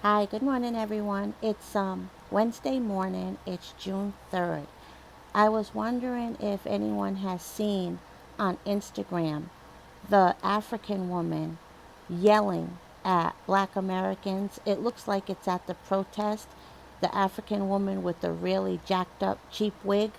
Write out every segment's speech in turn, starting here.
Hi, good morning, everyone. It's Wednesday morning. It's June 3rd. I was wondering if anyone has seen on Instagram the African woman yelling at black Americans. It looks like it's at the protest. The African woman with the really jacked up cheap wig.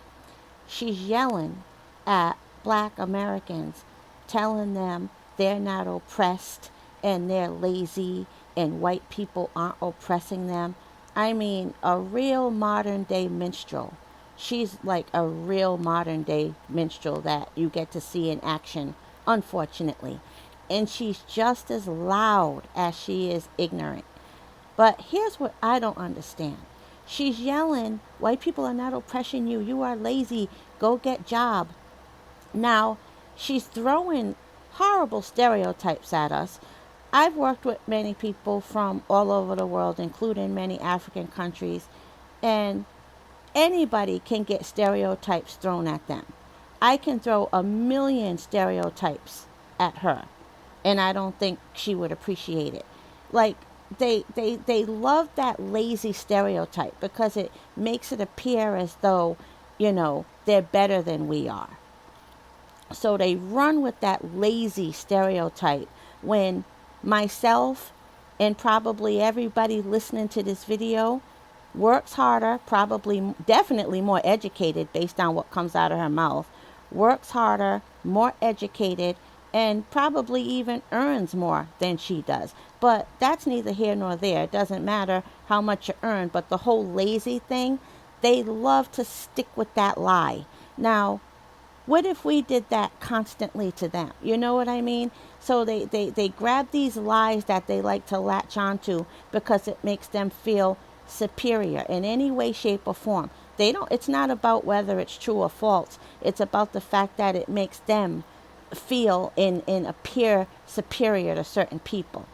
She's yelling at black Americans, telling them they're not oppressed and they're lazy and white people aren't oppressing them. I mean, a real modern day minstrel. She's like a real modern day minstrel that you get to see in action, unfortunately. And she's just as loud as she is ignorant. But here's what I don't understand. She's yelling, white people are not oppressing you. You are lazy. Go get job. Now, she's throwing horrible stereotypes at us. I've worked with many people from all over the world, including many African countries, and anybody can get stereotypes thrown at them. I can throw a million stereotypes at her, and I don't think she would appreciate it. Like they love that lazy stereotype because it makes it appear as though, they're better than we are. So they run with that lazy stereotype when myself and probably everybody listening to this video works harder, probably definitely more educated based on what comes out of her mouth, works harder, more educated, and probably even earns more than she does. But that's neither here nor there. It doesn't matter how much you earn, but the whole lazy thing, they love to stick with that lie. Now, what if we did that constantly to them? You know what I mean? So they grab these lies that they like to latch onto because it makes them feel superior in any way, shape, or form. They don't It's not about whether it's true or false. It's about the fact that it makes them feel and appear superior to certain people.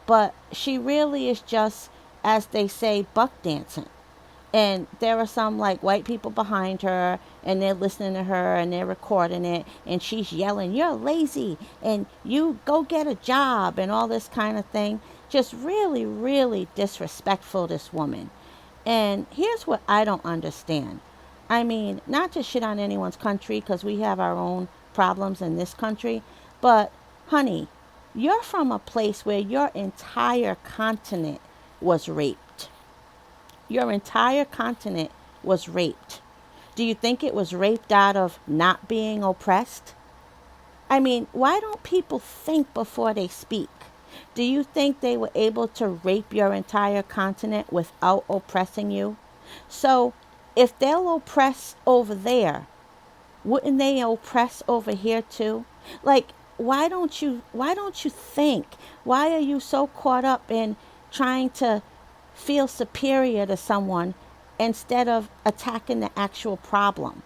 But she really is just, as they say, buck dancing. And there are some like white people behind her and they're listening to her and they're recording it and she's yelling, "You're lazy and you go get a job," and all this kind of thing. Just really, really disrespectful, this woman. And here's what I don't understand. I mean, not to shit on anyone's country because we have our own problems in this country, but honey, you're from a place where your entire continent was raped. Your entire continent was raped. Do you think it was raped out of not being oppressed? I mean, why don't people think before they speak? Do you think they were able to rape your entire continent without oppressing you? So, if they'll oppress over there, wouldn't they oppress over here too? Like, why don't you think? Why are you so caught up in trying to feel superior to someone instead of attacking the actual problem?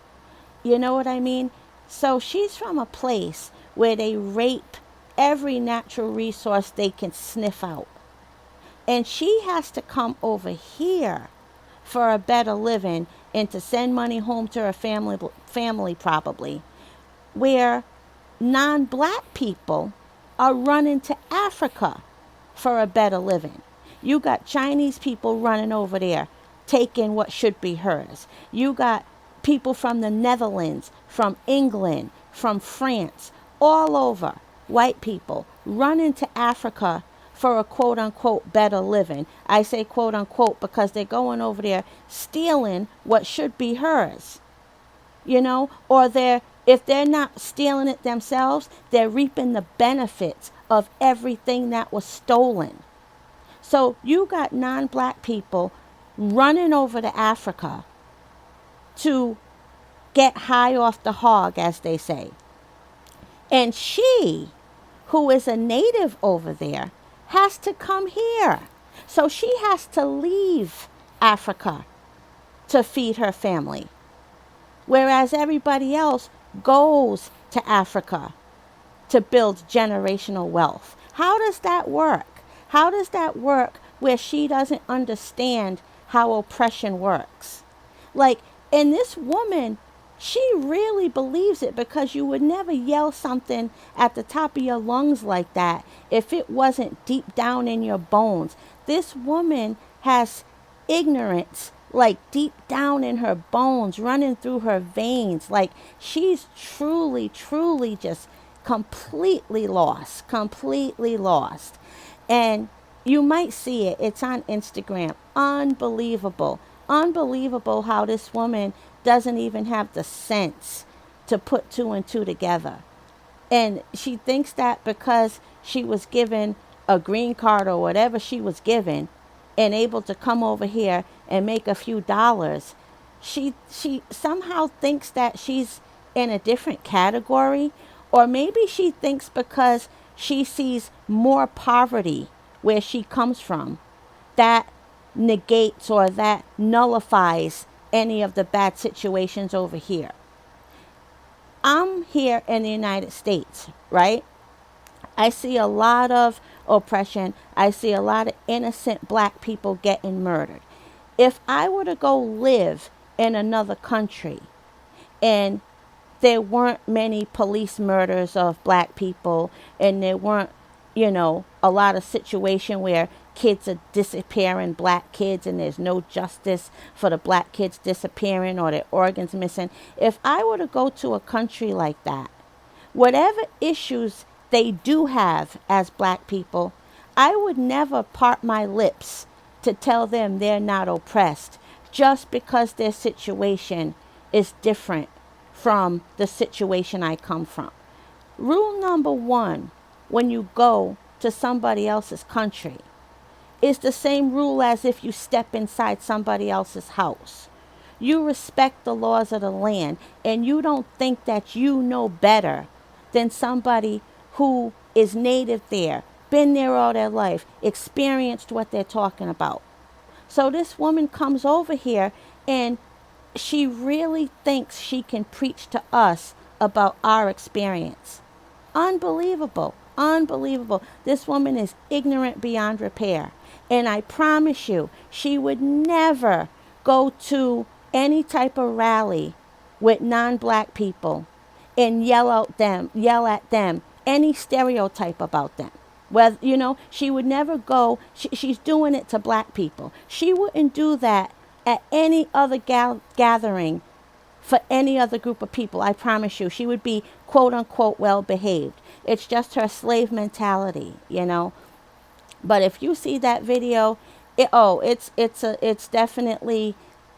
You know what I mean? So she's from a place where they rape every natural resource they can sniff out. And she has to come over here for a better living and to send money home to her family probably, where non-black people are running to Africa for a better living. You got Chinese people running over there taking what should be hers. You got people from the Netherlands, from England, from France, all over, white people running to Africa for a quote unquote better living. I say quote unquote because they're going over there stealing what should be hers, or if they're not stealing it themselves, they're reaping the benefits of everything that was stolen. So you got non-black people running over to Africa to get high off the hog, as they say. And she, who is a native over there, has to come here. So she has to leave Africa to feed her family. Whereas everybody else goes to Africa to build generational wealth. How does that work? How does that work where she doesn't understand how oppression works? Like, and this woman She really believes it, because you would never yell something at the top of your lungs like that if it wasn't deep down in your bones. This woman has ignorance like deep down in her bones, running through her veins. Like, she's truly, truly just completely lost, completely lost. And you might see it. It's on Instagram. Unbelievable. Unbelievable how this woman doesn't even have the sense to put two and two together. And she thinks that because she was given a green card or whatever she was given and able to come over here and make a few dollars, she somehow thinks that she's in a different category. Or maybe she thinks because she sees more poverty where she comes from, that negates or that nullifies any of the bad situations over here. I'm here in the United States, right? I see a lot of oppression. I see a lot of innocent black people getting murdered. If I were to go live in another country and there weren't many police murders of black people, and there weren't, a lot of situation where kids are disappearing, black kids, and there's no justice for the black kids disappearing or their organs missing. If I were to go to a country like that, whatever issues they do have as black people, I would never part my lips to tell them they're not oppressed just because their situation is different from the situation I come from. Rule number one, when you go to somebody else's country, is the same rule as if you step inside somebody else's house. You respect the laws of the land, and you don't think that you know better than somebody who is native there, been there all their life, experienced what they're talking about. So this woman comes over here and she really thinks she can preach to us about our experience. Unbelievable. Unbelievable. This woman is ignorant beyond repair. And I promise you, she would never go to any type of rally with non-black people and yell at them any stereotype about them. Whether, she would never go. She's doing it to black people. She wouldn't do that at any other gathering for any other group of people. I promise you, she would be quote unquote well behaved. It's just her slave mentality. But if you see that video, it's definitely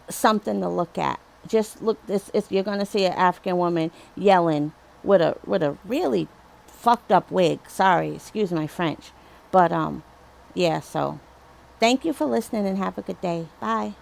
something to look at. Just look this. You're gonna see an African woman yelling with a really fucked up wig. Sorry, excuse my French, but yeah. So, thank you for listening and have a good day. Bye.